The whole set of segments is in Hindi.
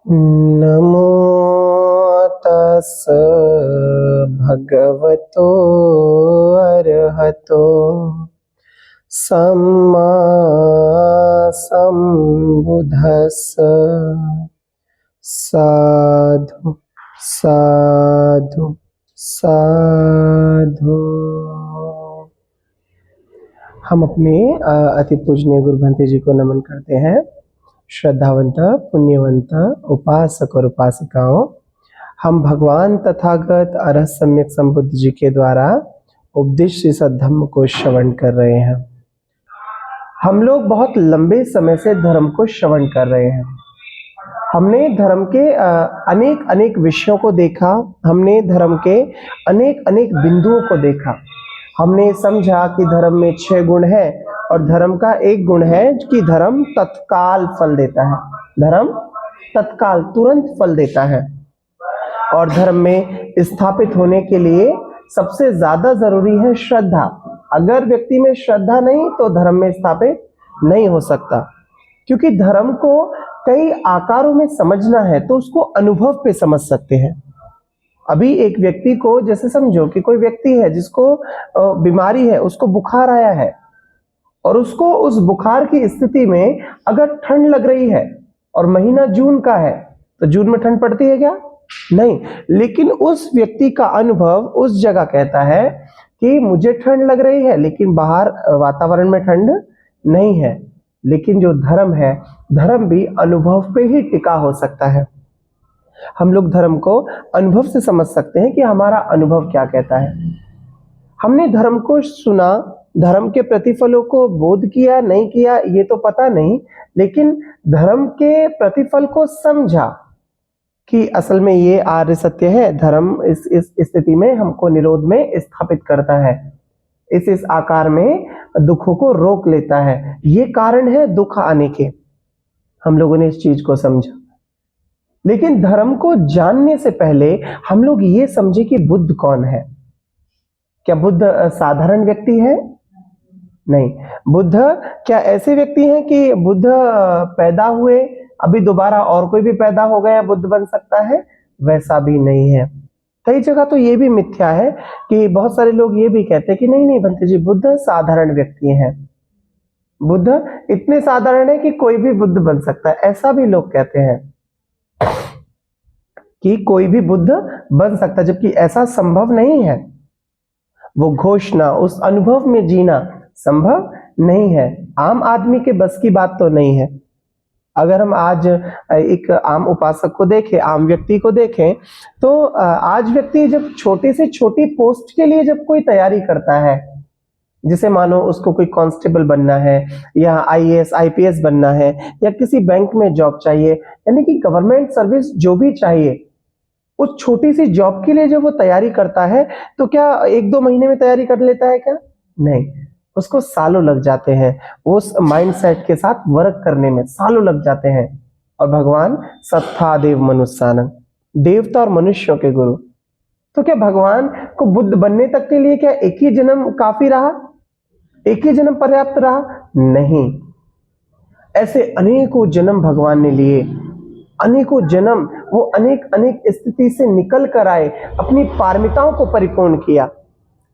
नमो तस् भगवतो अरहतो सम्मा सम्बुद्धस्स। साधु साधु साधु। हम अपने अति पूजनीय गुरु भंते जी को नमन करते हैं। श्रद्धावंत पुण्यवंत उपासक और उपासिकाओं, हम भगवान तथागत अरहत सम्यक संबुद्ध जी के द्वारा उपदेश सद्धम्म को श्रवण कर रहे हैं। हम लोग बहुत लंबे समय से धर्म को श्रवण कर रहे हैं। हमने धर्म के अनेक अनेक विषयों को देखा, हमने धर्म के अनेक अनेक बिंदुओं को देखा। हमने समझा कि धर्म में 6 गुण है और धर्म का एक गुण है कि धर्म तत्काल फल देता है। धर्म तत्काल तुरंत फल देता है और धर्म में स्थापित होने के लिए सबसे ज्यादा जरूरी है श्रद्धा। अगर व्यक्ति में श्रद्धा नहीं तो धर्म में स्थापित नहीं हो सकता, क्योंकि धर्म को कई आकारों में समझना है तो उसको अनुभव पे समझ सकते हैं। अभी एक व्यक्ति को, जैसे समझो कि कोई व्यक्ति है जिसको बीमारी है, उसको बुखार आया है और उसको उस बुखार की स्थिति में अगर ठंड लग रही है और महीना जून का है तो जून में ठंड पड़ती है क्या? नहीं। लेकिन उस व्यक्ति का अनुभव उस जगह कहता है कि मुझे ठंड लग रही है लेकिन बाहर वातावरण में ठंड नहीं है। लेकिन जो धर्म है, धर्म भी अनुभव पे ही टिका हो सकता है। हम लोग धर्म को अनुभव से समझ सकते हैं कि हमारा अनुभव क्या कहता है। हमने धर्म को सुना, धर्म के प्रतिफलों को बोध किया नहीं किया ये तो पता नहीं, लेकिन धर्म के प्रतिफल को समझा कि असल में ये आर्य सत्य है। धर्म इस स्थिति में हमको निरोध में स्थापित करता है, इस आकार में दुखों को रोक लेता है। ये कारण है दुख आने के। हम लोगों ने इस चीज को समझा। लेकिन धर्म को जानने से पहले हम लोग ये समझे कि बुद्ध कौन है। क्या बुद्ध साधारण व्यक्ति है? नहीं। बुद्ध क्या ऐसे व्यक्ति हैं कि बुद्ध पैदा हुए, अभी दोबारा और कोई भी पैदा हो गया बुद्ध बन सकता है? वैसा भी नहीं है। कई जगह तो ये भी मिथ्या है कि बहुत सारे लोग ये भी कहते हैं कि नहीं नहीं भंते जी, बुद्ध साधारण व्यक्ति हैं, बुद्ध इतने साधारण है कि कोई भी बुद्ध बन सकता है। ऐसा भी लोग कहते हैं कि कोई भी बुद्ध बन सकता है, जबकि ऐसा संभव नहीं है। वो घोषणा, उस अनुभव में जीना संभव नहीं है। आम आदमी के बस की बात तो नहीं है। अगर हम आज एक आम उपासक को देखें, आम व्यक्ति को देखें, तो आज व्यक्ति जब छोटे से छोटी पोस्ट के लिए जब कोई तैयारी करता है, जिसे मानो उसको कोई कांस्टेबल बनना है या आईएएस आईपीएस बनना है या किसी बैंक में जॉब चाहिए, यानी कि गवर्नमेंट सर्विस जो भी चाहिए, उस छोटी सी जॉब के लिए जब वो तैयारी करता है तो क्या 1-2 महीने में तैयारी कर लेता है क्या? नहीं, उसको सालों लग जाते हैं। उस माइंडसेट के साथ वर्क करने में सालों लग जाते हैं। और भगवान सत्था देव मनुष्यानं, देवता और मनुष्यों के गुरु। तो क्या भगवान को बुद्ध बनने तक के लिए क्या एक ही जन्म काफी रहा? एक ही जन्म पर्याप्त रहा? नहीं। ऐसे अनेकों जन्म भगवान ने लिए, अनेकों जन्म वो अनेक अनेक स्थिति से निकल कर आए, अपनी पारमिताओं को परिपूर्ण किया।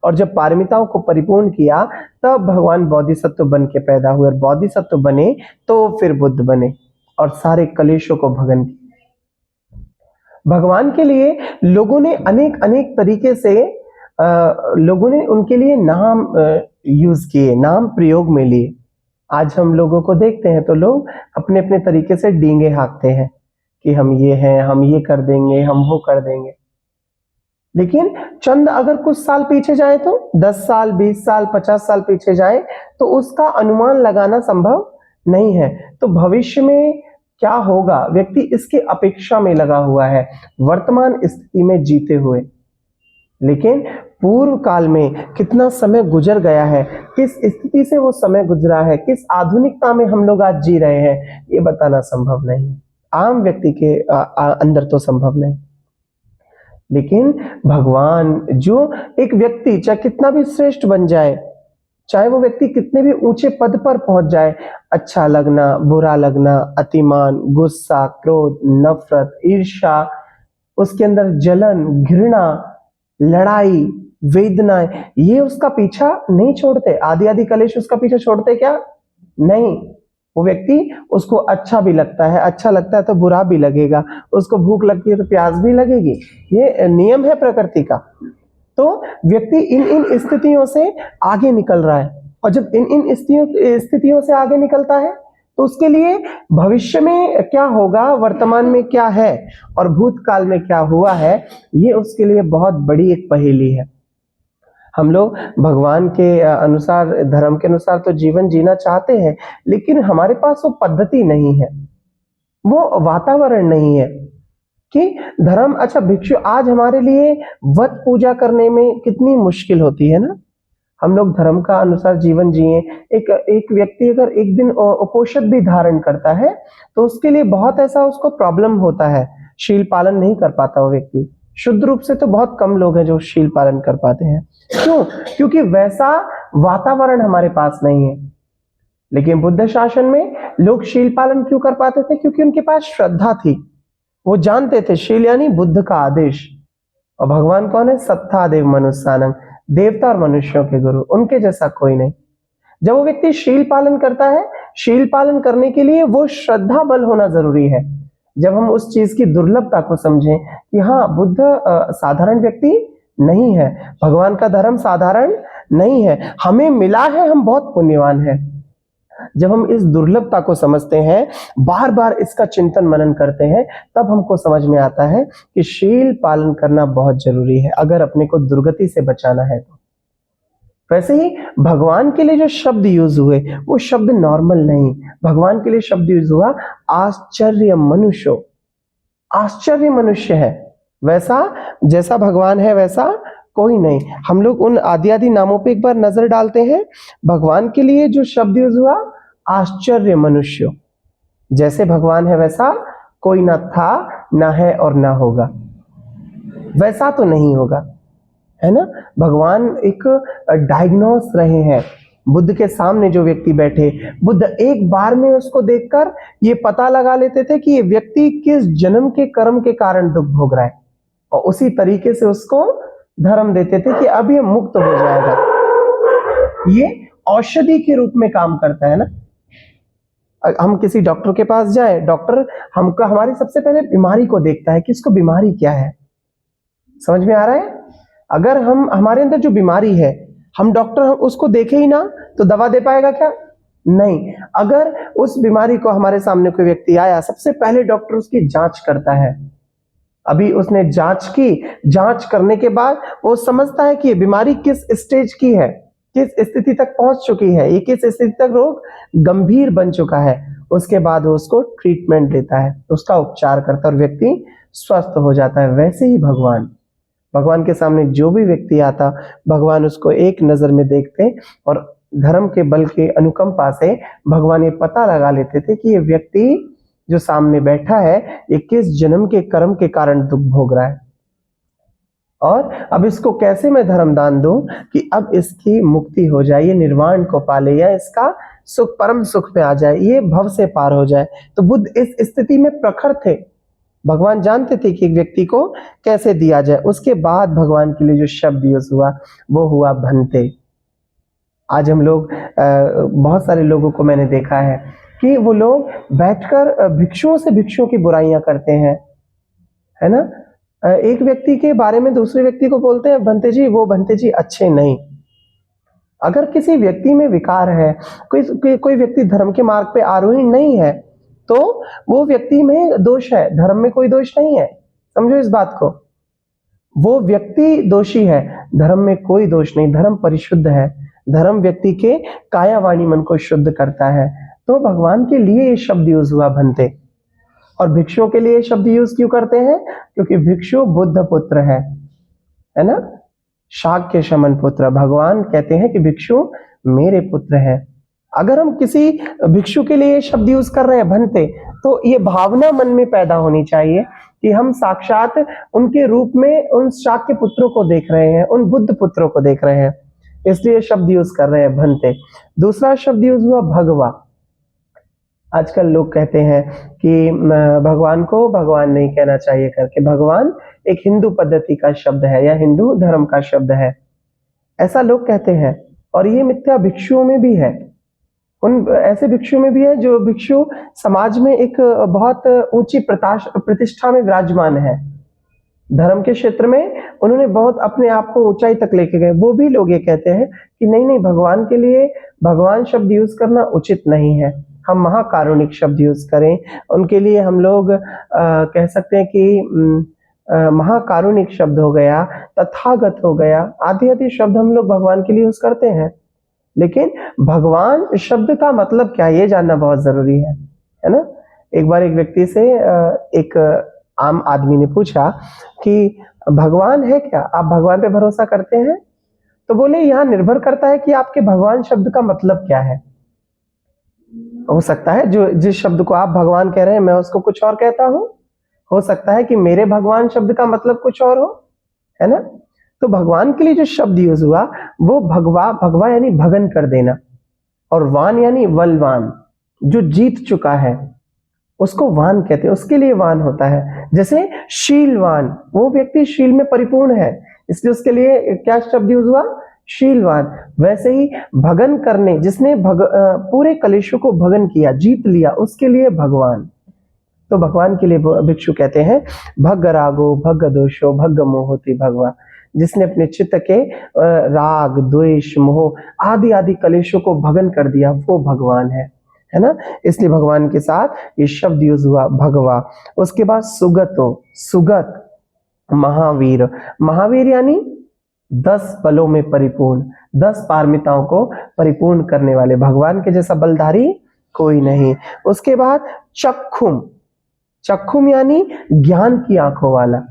और जब पारमिताओं को परिपूर्ण किया तब भगवान बोधिसत्व बन के पैदा हुए, और बोधिसत्व बने तो फिर बुद्ध बने और सारे कलेशों को भगन किया। भगवान के लिए लोगों ने अनेक अनेक तरीके से लोगों ने उनके लिए नाम यूज किए, नाम प्रयोग में लिए। आज हम लोगों को देखते हैं तो लोग अपने अपने तरीके से डींगे हाँकते हैं कि हम ये हैं, हम ये कर देंगे, हम वो कर देंगे। लेकिन चंद अगर कुछ साल पीछे जाए तो 10 साल 20 साल 50 साल पीछे जाए तो उसका अनुमान लगाना संभव नहीं है। तो भविष्य में क्या होगा, व्यक्ति इसके अपेक्षा में लगा हुआ है, वर्तमान स्थिति में जीते हुए। लेकिन पूर्व काल में कितना समय गुजर गया है, किस स्थिति से वो समय गुजरा है, किस आधुनिकता में हम लोग आज जी रहे हैं, ये बताना संभव नहीं। आम व्यक्ति के अंदर तो संभव नहीं। लेकिन भगवान, जो एक व्यक्ति चाहे कितना भी श्रेष्ठ बन जाए, चाहे वो व्यक्ति कितने भी ऊंचे पद पर पहुंच जाए, अच्छा लगना, बुरा लगना, अतिमान, गुस्सा, क्रोध, नफरत, ईर्ष्या, उसके अंदर जलन, घृणा, लड़ाई, वेदनाएं, ये उसका पीछा नहीं छोड़ते। आदि आदि कलेश उसका पीछा छोड़ते क्या? नहीं। वो व्यक्ति, उसको अच्छा भी लगता है, अच्छा लगता है तो बुरा भी लगेगा, उसको भूख लगती है तो प्यास भी लगेगी, ये नियम है प्रकृति का। तो व्यक्ति इन इन स्थितियों से आगे निकल रहा है, और जब इन इन स्थितियों से आगे निकलता है तो उसके लिए भविष्य में क्या होगा, वर्तमान में क्या है और भूतकाल में क्या हुआ है, ये उसके लिए बहुत बड़ी एक पहेली है। हम लोग भगवान के अनुसार, धर्म के अनुसार तो जीवन जीना चाहते हैं, लेकिन हमारे पास वो पद्धति नहीं है, वो वातावरण नहीं है कि धर्म। अच्छा, भिक्षु आज हमारे लिए वत पूजा करने में कितनी मुश्किल होती है ना। हम लोग धर्म का अनुसार जीवन जिए। एक व्यक्ति अगर एक दिन उपोषण भी धारण करता है तो उसके लिए बहुत ऐसा उसको प्रॉब्लम होता है, शील पालन नहीं कर पाता वो व्यक्ति। शुद्ध रूप से तो बहुत कम लोग हैं जो शील पालन कर पाते हैं। क्यों? क्योंकि वैसा वातावरण हमारे पास नहीं है। लेकिन बुद्ध शासन में लोग शील पालन क्यों कर पाते थे? क्योंकि उनके पास श्रद्धा थी, वो जानते थे शील यानी बुद्ध का आदेश। और भगवान कौन है? सत्ता देव मनुष्यानंग, देवता और मनुष्यों के गुरु, उनके जैसा कोई नहीं। जब वो व्यक्ति शील पालन करता है, शील पालन करने के लिए वो श्रद्धा बल होना जरूरी है। जब हम उस चीज की दुर्लभता को समझें कि हाँ, बुद्ध साधारण व्यक्ति नहीं है, भगवान का धर्म साधारण नहीं है, हमें मिला है, हम बहुत पुण्यवान हैं। जब हम इस दुर्लभता को समझते हैं, बार बार इसका चिंतन मनन करते हैं, तब हमको समझ में आता है कि शील पालन करना बहुत जरूरी है अगर अपने को दुर्गति से बचाना है तो। वैसे ही भगवान के लिए जो शब्द यूज हुए वो शब्द नॉर्मल नहीं, भगवान के लिए शब्द यूज हुआ आश्चर्य मनुष्य। आश्चर्य मनुष्य है, वैसा जैसा भगवान है वैसा कोई नहीं। हम लोग उन आदि आदि नामों पे एक बार नजर डालते हैं। भगवान के लिए जो शब्द यूज हुआ आश्चर्य मनुष्य, जैसे भगवान है वैसा कोई ना था, ना है और ना होगा, वैसा तो नहीं होगा, है ना। भगवान एक डायग्नोस रहे हैं। बुद्ध के सामने जो व्यक्ति बैठे, बुद्ध एक बार में उसको देखकर ये पता लगा लेते थे कि ये व्यक्ति किस जन्म के कर्म के कारण दुख भोग रहा है, और उसी तरीके से उसको धर्म देते थे कि अब ये मुक्त हो जाएगा। ये औषधि के रूप में काम करता है ना। हम किसी डॉक्टर के पास जाए, डॉक्टर हमको हमारी सबसे पहले बीमारी को देखता है कि इसको बीमारी क्या है। समझ में आ रहा है? अगर हम हमारे अंदर जो बीमारी है, हम डॉक्टर उसको देखे ही ना तो दवा दे पाएगा क्या? नहीं। अगर उस बीमारी को हमारे सामने कोई व्यक्ति आया, सबसे पहले डॉक्टर उसकी जांच करता है। अभी उसने जांच की, जांच करने के बाद वो समझता है कि ये बीमारी किस स्टेज की है, किस स्थिति तक पहुंच चुकी है, ये किस स्थिति तक रोग गंभीर बन चुका है। उसके बाद वो उसको ट्रीटमेंट देता है, उसका उपचार करता है और व्यक्ति स्वस्थ हो जाता है। वैसे ही भगवान के सामने जो भी व्यक्ति आता, भगवान उसको एक नजर में देखते और धर्म के बल के अनुकंपा से भगवान ये पता लगा लेते थे कि ये व्यक्ति जो सामने बैठा है ये किस जन्म के कर्म के कारण दुख भोग रहा है, और अब इसको कैसे मैं धर्म दान दूं कि अब इसकी मुक्ति हो जाए, ये निर्वाण को पाले या इसका सुख, परम सुख में आ जाए, ये भव से पार हो जाए। तो बुद्ध इस स्थिति में प्रखर थे। भगवान जानते थे कि एक व्यक्ति को कैसे दिया जाए। उसके बाद भगवान के लिए जो शब्द यूज हुआ वो हुआ भंते। आज हम लोग बहुत सारे लोगों को मैंने देखा है कि वो लोग बैठकर भिक्षुओं से भिक्षुओं की बुराइयां करते हैं, है ना। एक व्यक्ति के बारे में दूसरे व्यक्ति को बोलते हैं भंते जी, वो भंते जी अच्छे नहीं। अगर किसी व्यक्ति में विकार है, कोई व्यक्ति धर्म के मार्ग पे आरोही नहीं है, तो वो व्यक्ति में दोष है, धर्म में कोई दोष नहीं है। समझो इस बात को, वो व्यक्ति दोषी है, धर्म में कोई दोष नहीं, धर्म परिशुद्ध है। धर्म व्यक्ति के काया वाणी मन को शुद्ध करता है। तो भगवान के लिए ये शब्द यूज हुआ भंते। और भिक्षुओं के लिए ये शब्द यूज क्यों करते हैं? क्योंकि भिक्षु बुद्ध पुत्र है ना, शाक्य शमन पुत्र। भगवान कहते हैं कि भिक्षु मेरे पुत्र है। अगर हम किसी भिक्षु के लिए शब्द यूज कर रहे हैं भंते, तो ये भावना मन में पैदा होनी चाहिए कि हम साक्षात उनके रूप में उन शाक्य पुत्रों को देख रहे हैं, उन बुद्ध पुत्रों को देख रहे हैं। इसलिए शब्द यूज कर रहे हैं भंते। दूसरा शब्द यूज हुआ भगवा। आजकल लोग कहते हैं कि भगवान को भगवान नहीं कहना चाहिए करके। भगवान एक हिंदू पद्धति का शब्द है या हिंदू धर्म का शब्द है, ऐसा लोग कहते हैं। और ये मिथ्या भिक्षुओं में भी है, उन ऐसे भिक्षुओं में भी है जो भिक्षु समाज में एक बहुत ऊंची प्रतिष्ठा में विराजमान है, धर्म के क्षेत्र में उन्होंने बहुत अपने आप को ऊंचाई तक लेके गए। वो भी लोग ये कहते हैं कि नहीं नहीं, भगवान के लिए भगवान शब्द यूज करना उचित नहीं है, हम महाकारुणिक शब्द यूज करें। उनके लिए हम लोग कह सकते हैं कि महाकारुणिक शब्द हो गया, तथागत हो गया, आदि आदि शब्द हम लोग भगवान के लिए यूज करते हैं। लेकिन भगवान शब्द का मतलब क्या है ये जानना बहुत जरूरी है ना। एक बार एक व्यक्ति से एक आम आदमी ने पूछा कि भगवान है क्या, आप भगवान पे भरोसा करते हैं? तो बोले यहाँ निर्भर करता है कि आपके भगवान शब्द का मतलब क्या है। हो सकता है जो जिस शब्द को आप भगवान कह रहे हैं मैं उसको कुछ और कहता हूं, हो सकता है कि मेरे भगवान शब्द का मतलब कुछ और हो, है ना। तो भगवान के लिए जो शब्द यूज हुआ वो भगवा, भगवा यानी भगन कर देना, और वान यानी बलवान, जो जीत चुका है उसको वान कहते हैं, उसके लिए वान होता है। जैसे शीलवान, वो व्यक्ति शील में परिपूर्ण है, इसलिए उसके लिए क्या शब्द यूज हुआ, शीलवान। वैसे ही भगन करने, जिसने पूरे कलेशों को भगन किया, जीत लिया, उसके लिए भगवान। तो भगवान के लिए भिक्षु कहते हैं भग रागो भग दोषो भग मोहोति भगवा, जिसने अपने चित्त के राग द्वेष मोह आदि आदि कलेशों को भगन कर दिया, वो भगवान है ना। इसलिए भगवान के साथ ये शब्द यूज हुआ भगवा। उसके बाद सुगतो, सुगत महावीर, महावीर यानी 10 बलों में परिपूर्ण, 10 पारमिताओं को परिपूर्ण करने वाले, भगवान के जैसा बलधारी कोई नहीं। उसके बाद चक्षुम, चक्षुम यानी ज्ञान की आंखों वाला,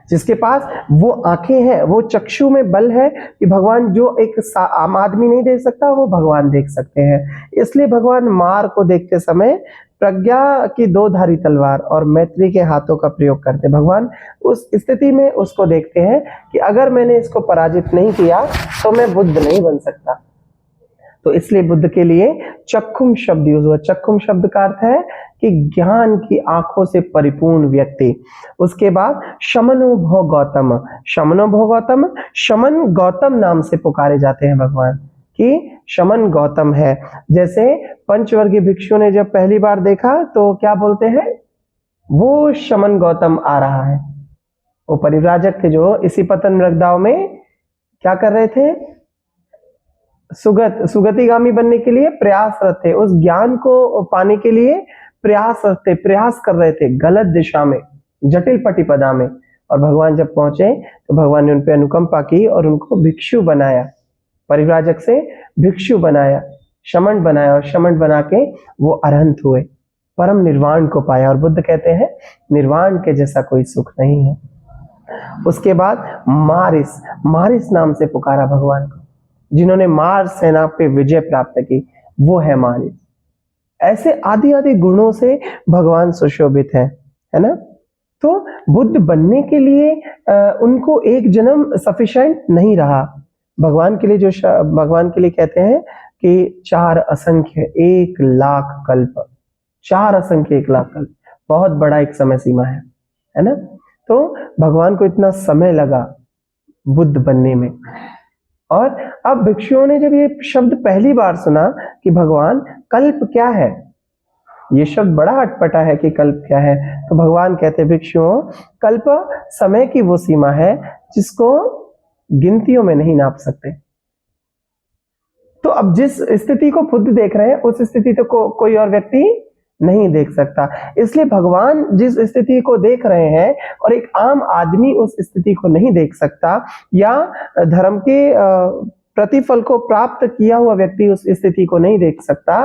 जिसके पास वो आंखें हैं, वो चक्षु में बल है कि भगवान जो एक आम आदमी नहीं देख सकता वो भगवान देख सकते हैं। इसलिए भगवान मार को देखते समय प्रज्ञा की 2 धारी तलवार और मैत्री के हाथों का प्रयोग करते। भगवान उस स्थिति में उसको देखते हैं कि अगर मैंने इसको पराजित नहीं किया तो मैं बुद्ध नहीं बन सकता। तो इसलिए बुद्ध के लिए चक्षुम शब्द यूज हुआ। चक्षुम शब्द का अर्थ है कि ज्ञान की आंखों से परिपूर्ण व्यक्ति। उसके बाद शमनो भो गौतम, शमनो भो गौतम, शमन गौतम नाम से पुकारे जाते हैं भगवान कि शमन गौतम है। जैसे पंचवर्गीय भिक्षु ने जब पहली बार देखा तो क्या बोलते हैं, वो शमन गौतम आ रहा है। वो परिव्राजक थे जो इसी पतन मृगदाव में क्या कर रहे थे, सुगतिगामी बनने के लिए प्रयासरत थे, उस ज्ञान को पाने के लिए प्रयास कर रहे थे गलत दिशा में, जटिल पटिपदा में। और भगवान जब पहुंचे तो भगवान ने उन पर अनुकंपा की और उनको भिक्षु बनाया, परिव्राजक से भिक्षु बनाया, शमन बनाया, और शमन बना के वो अरहंत हुए, परम निर्वाण को पाया। और बुद्ध कहते हैं निर्वाण के जैसा कोई सुख नहीं है। उसके बाद मारिस, मारिस नाम से पुकारा भगवान को, जिन्होंने मार सेना पे विजय प्राप्त की, वो है मारिस। ऐसे आदि आदि गुणों से भगवान सुशोभित है ना। तो बुद्ध बनने के लिए उनको एक जन्म सफिशिएंट नहीं रहा। भगवान के लिए जो भगवान के लिए कहते हैं कि 4 असंख्य 1 लाख कल्प, 4 असंख्य 1 लाख कल्प, बहुत बड़ा एक समय सीमा है ना। तो भगवान को इतना समय लगा बुद्ध बनने में। और अब भिक्षुओं ने जब ये शब्द पहली बार सुना कि भगवान कल्प क्या है, ये शब्द बड़ा अटपटा है कि कल्प क्या है, तो भगवान कहते भिक्षुओं कल्प समय की वो सीमा है जिसको गिनतियों में नहीं नाप सकते। तो अब जिस स्थिति को बुद्ध देख रहे हैं उस स्थिति तो कोई और व्यक्ति नहीं देख सकता। इसलिए भगवान जिस स्थिति को देख रहे हैं और एक आम आदमी उस स्थिति को नहीं देख सकता, या धर्म के प्रतिफल को प्राप्त किया हुआ व्यक्ति उस स्थिति को नहीं देख सकता,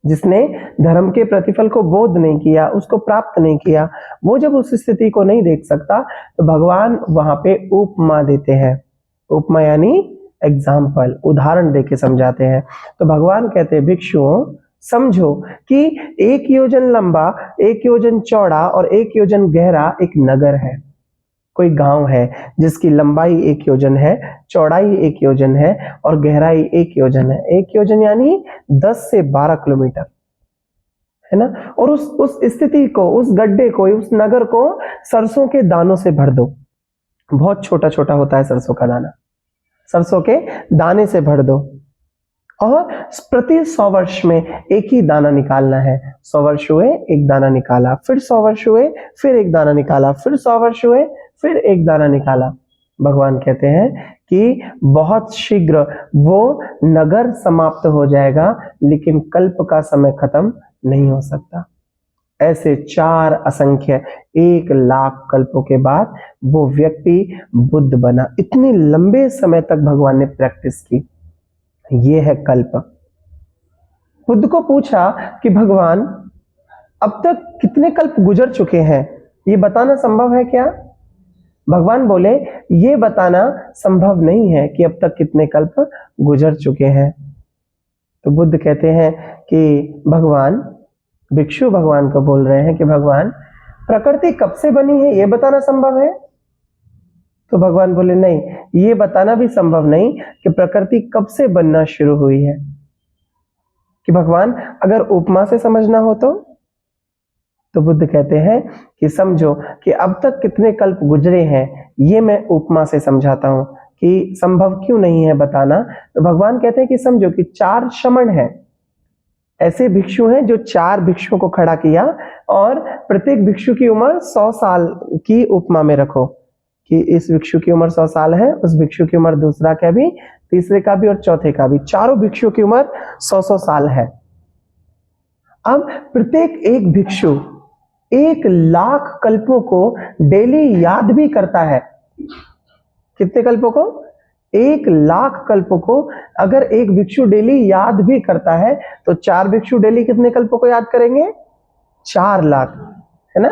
जिसने धर्म के प्रतिफल को बोध नहीं किया, उसको प्राप्त नहीं किया, वो जब उस स्थिति को नहीं देख सकता तो भगवान वहां पे उपमा देते हैं। उपमा यानी एग्जाम्पल, उदाहरण देके समझाते हैं। तो भगवान कहते हैं भिक्षुओं समझो कि 1 योजन लंबा, 1 योजन चौड़ा और 1 योजन गहरा एक नगर है, कोई गांव है जिसकी लंबाई 1 योजन है, चौड़ाई 1 योजन है और गहराई 1 योजन है। 1 योजन यानी 10 से 12 किलोमीटर, है ना। और उस स्थिति को, उस गड्ढे को, उस नगर को सरसों के दानों से भर दो। बहुत छोटा छोटा होता है सरसों का दाना, सरसों के दाने से भर दो और प्रति 100 वर्ष में एक ही दाना निकालना है। 100 वर्ष हुए, एक दाना निकाला, फिर 100 वर्ष हुए, फिर एक दाना निकाला, फिर 100 वर्ष हुए, फिर एक दाना निकाला। भगवान कहते हैं कि बहुत शीघ्र वो नगर समाप्त हो जाएगा, लेकिन कल्प का समय खत्म नहीं हो सकता। ऐसे 4 असंख्य 1 लाख कल्पों के बाद वो व्यक्ति बुद्ध बना। इतने लंबे समय तक भगवान ने प्रैक्टिस की। ये है कल्प। बुद्ध को पूछा कि भगवान अब तक कितने कल्प गुजर चुके हैं, ये बताना संभव है क्या? भगवान बोले ये बताना संभव नहीं है कि अब तक कितने कल्प गुजर चुके हैं। तो बुद्ध कहते हैं कि भगवान, भिक्षु भगवान को बोल रहे हैं कि भगवान प्रकृति कब से बनी है ये बताना संभव है? तो भगवान बोले नहीं, ये बताना भी संभव नहीं कि प्रकृति कब से बनना शुरू हुई है। कि भगवान अगर उपमा से समझना हो तो बुद्ध कहते हैं कि समझो कि अब तक कितने कल्प गुजरे हैं, ये मैं उपमा से समझाता हूं कि संभव क्यों नहीं है बताना। तो भगवान कहते हैं कि समझो कि 4 शमण हैं, ऐसे भिक्षु हैं जो 4 भिक्षुओं को खड़ा किया और प्रत्येक भिक्षु की उम्र 100 साल की उपमा में रखो कि इस भिक्षु की उम्र 100 साल है, उस भिक्षु की उम्र दूसरा का भी, तीसरे का भी और चौथे का भी, चारों भिक्षुओं की उम्र 100 साल है। अब प्रत्येक एक भिक्षु 1 लाख कल्पों को डेली याद भी करता है। कितने कल्पों को? 1 लाख कल्पों को अगर एक भिक्षु डेली याद भी करता है तो 4 भिक्षु डेली कितने कल्पों को याद करेंगे? 4 लाख, है ना।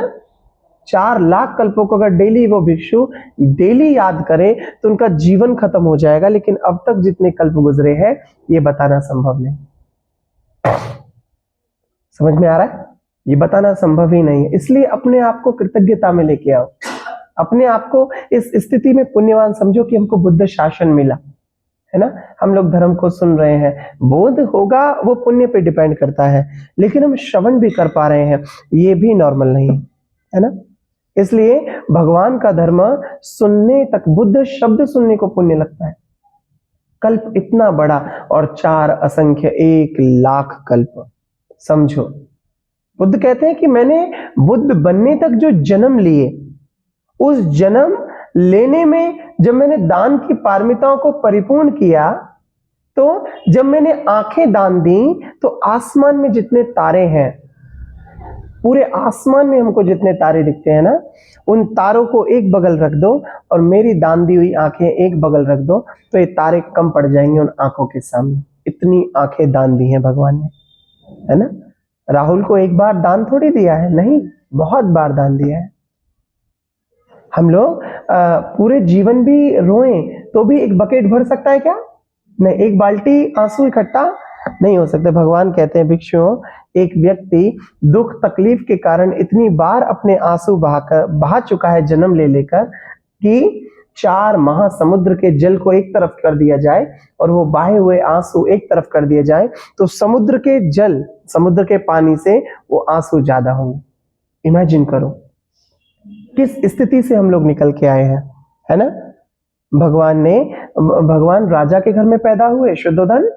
4 लाख कल्पों को अगर डेली वो भिक्षु डेली याद करे तो उनका जीवन खत्म हो जाएगा। लेकिन अब तक जितने कल्प गुजरे हैं ये बताना संभव नहीं। समझ में आ रहा है? ये बताना संभव ही नहीं है। इसलिए अपने आप को कृतज्ञता में लेके आओ, अपने आप को इस स्थिति में पुण्यवान समझो कि हमको बुद्ध शासन मिला, है ना। हम लोग धर्म को सुन रहे हैं, बोध होगा वो पुण्य पे डिपेंड करता है, लेकिन हम श्रवण भी कर पा रहे हैं, ये भी नॉर्मल नहीं है ना। इसलिए भगवान का धर्म सुनने तक, बुद्ध शब्द सुनने को पुण्य लगता है। कल्प इतना बड़ा और 4 असंख्य 1 लाख कल्प, समझो। बुद्ध कहते हैं कि मैंने बुद्ध बनने तक जो जन्म लिए, उस जन्म लेने में जब मैंने दान की पारमिताओं को परिपूर्ण किया, तो जब मैंने आंखें दान दी तो आसमान में जितने तारे हैं, पूरे आसमान में हमको जितने तारे दिखते हैं ना, उन तारों को एक बगल रख दो और मेरी दान दी हुई आंखें एक बगल रख दो तो ये तारे कम पड़ जाएंगे उन आंखों के सामने। इतनी आंखें दान दी हैं भगवान ने, है ना। राहुल को एक बार दान थोड़ी दिया है, नहीं, बहुत बार दान दिया है। हम लोग पूरे जीवन भी रोएं तो भी एक बकेट भर सकता है क्या? नहीं, एक बाल्टी आंसू इकट्ठा नहीं हो सकते। भगवान कहते हैं भिक्षुओं, एक व्यक्ति दुख तकलीफ के कारण इतनी बार अपने आंसू बहा चुका है जन्म ले लेकर कि 4 महासमुद्र के जल को एक तरफ कर दिया जाए और वो बहे हुए आंसू एक तरफ कर दिए जाए तो समुद्र के जल, समुद्र के पानी से वो आंसू ज्यादा होंगे। इमेजिन करो किस स्थिति से हम लोग निकल के आए हैं, है ना। भगवान राजा के घर में पैदा हुए, शुद्धोधन,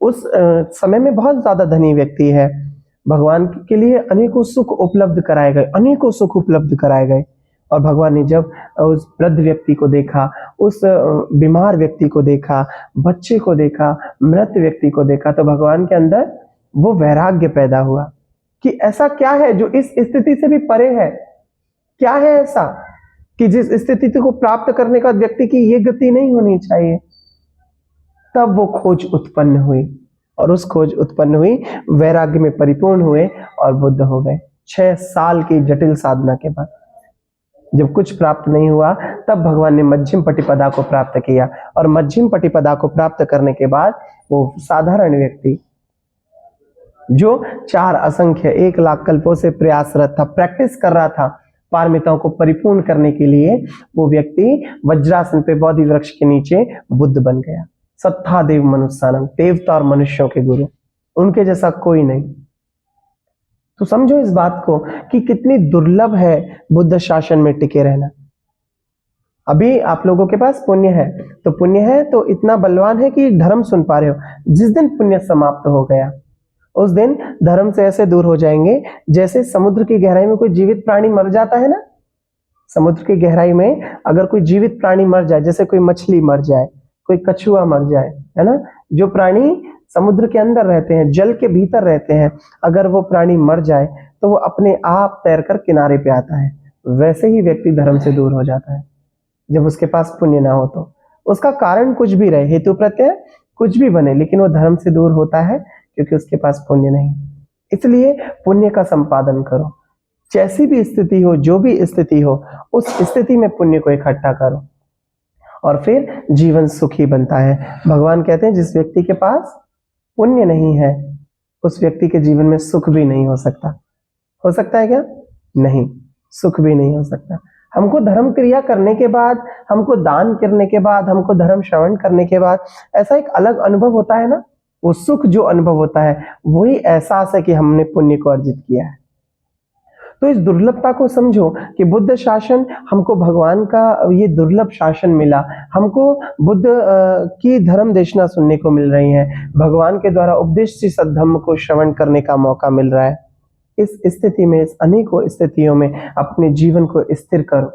उस समय में बहुत ज्यादा धनी व्यक्ति है। भगवान के लिए अनेकों सुख उपलब्ध कराए गए, अनेकों सुख उपलब्ध कराए गए। और भगवान ने जब उस वृद्ध व्यक्ति को देखा, उस बीमार व्यक्ति को देखा, बच्चे को देखा, मृत व्यक्ति को देखा, तो भगवान के अंदर वो वैराग्य पैदा हुआ कि ऐसा क्या है जो इस स्थिति से भी परे है। क्या है ऐसा कि जिस स्थिति को प्राप्त करने का व्यक्ति की ये गति नहीं होनी चाहिए। तब वो खोज उत्पन्न हुई और उस खोज उत्पन्न हुई, वैराग्य में परिपूर्ण हुए और बुद्ध हो गए। 6 साल की जटिल साधना के बाद जब कुछ प्राप्त नहीं हुआ तब भगवान ने मध्यम पटिपदा को प्राप्त किया और मध्यम पटिपदा को प्राप्त करने के बाद वो साधारण व्यक्ति जो 4 असंख्य 1 लाख कल्पों से प्रयासरत था, प्रैक्टिस कर रहा था पारमिताओं को परिपूर्ण करने के लिए वो व्यक्ति वज्रासन पे बोधि वृक्ष के नीचे बुद्ध बन गया। सत्ता देव मनुष्यानम, देवता और मनुष्यों के गुरु, उनके जैसा कोई नहीं। तो समझो इस बात को कि कितनी दुर्लभ है बुद्ध शासन में टिके रहना। अभी आप लोगों के पास पुण्य है, तो पुण्य है तो इतना बलवान है कि धर्म सुन पा रहे हो। जिस दिन पुण्य समाप्त हो गया उस दिन धर्म से ऐसे दूर हो जाएंगे जैसे समुद्र की गहराई में कोई जीवित प्राणी मर जाता है ना। समुद्र की गहराई में अगर कोई जीवित प्राणी मर जाए, जैसे कोई मछली मर जाए, कोई कछुआ मर जाए, है ना, जो प्राणी समुद्र के अंदर रहते हैं, जल के भीतर रहते हैं, अगर वो प्राणी मर जाए तो वो अपने आप तैरकर किनारे पे आता है। वैसे ही व्यक्ति धर्म से दूर हो जाता है जब उसके पास पुण्य ना हो। तो उसका कारण कुछ भी रहे, हेतु प्रत्यय कुछ भी बने, लेकिन वो धर्म से दूर होता है क्योंकि उसके पास पुण्य नहीं। इसलिए पुण्य का संपादन करो, जैसी भी स्थिति हो, जो भी स्थिति हो, उस स्थिति में पुण्य को इकट्ठा करो और फिर जीवन सुखी बनता है। भगवान कहते हैं जिस व्यक्ति के पास पुण्य नहीं है उस व्यक्ति के जीवन में सुख भी नहीं हो सकता। हो सकता है क्या? नहीं, सुख भी नहीं हो सकता। हमको धर्म क्रिया करने के बाद, हमको दान करने के बाद, हमको धर्म श्रवण करने के बाद ऐसा एक अलग अनुभव होता है ना, वो सुख जो अनुभव होता है वही एहसास है कि हमने पुण्य को अर्जित किया है। तो इस दुर्लभता को समझो कि बुद्ध शासन हमको भगवान का ये दुर्लभ शासन मिला। हमको बुद्ध की धर्म देशना सुनने को मिल रही है, भगवान के द्वारा उपदिष्ट सद्धम्म को श्रवण करने का मौका मिल रहा है। इस स्थिति में, इस अनेकों स्थितियों में अपने जीवन को स्थिर करो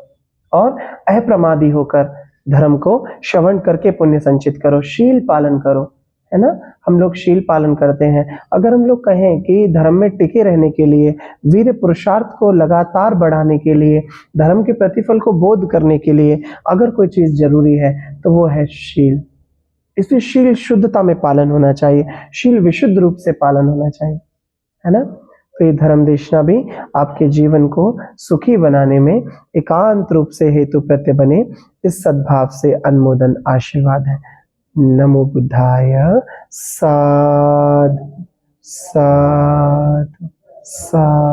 और अप्रमादी होकर धर्म को श्रवण करके पुण्य संचित करो, शील पालन करो, है ना। हम लोग शील पालन करते हैं। अगर हम लोग कहें कि धर्म में टिके रहने के लिए, वीर पुरुषार्थ को लगातार बढ़ाने के लिए, धर्म के प्रतिफल को बोध करने के लिए अगर कोई चीज जरूरी है तो वो है शील। इसलिए शील शुद्धता में पालन होना चाहिए, शील विशुद्ध रूप से पालन होना चाहिए, है ना। तो ये धर्म देशना भी आपके जीवन को सुखी बनाने में एकांत रूप से हेतु प्रत्यय बने, इस सद्भाव से अनुमोदन आशीर्वाद है। नमो बुद्धाय। साधु साधु साधु।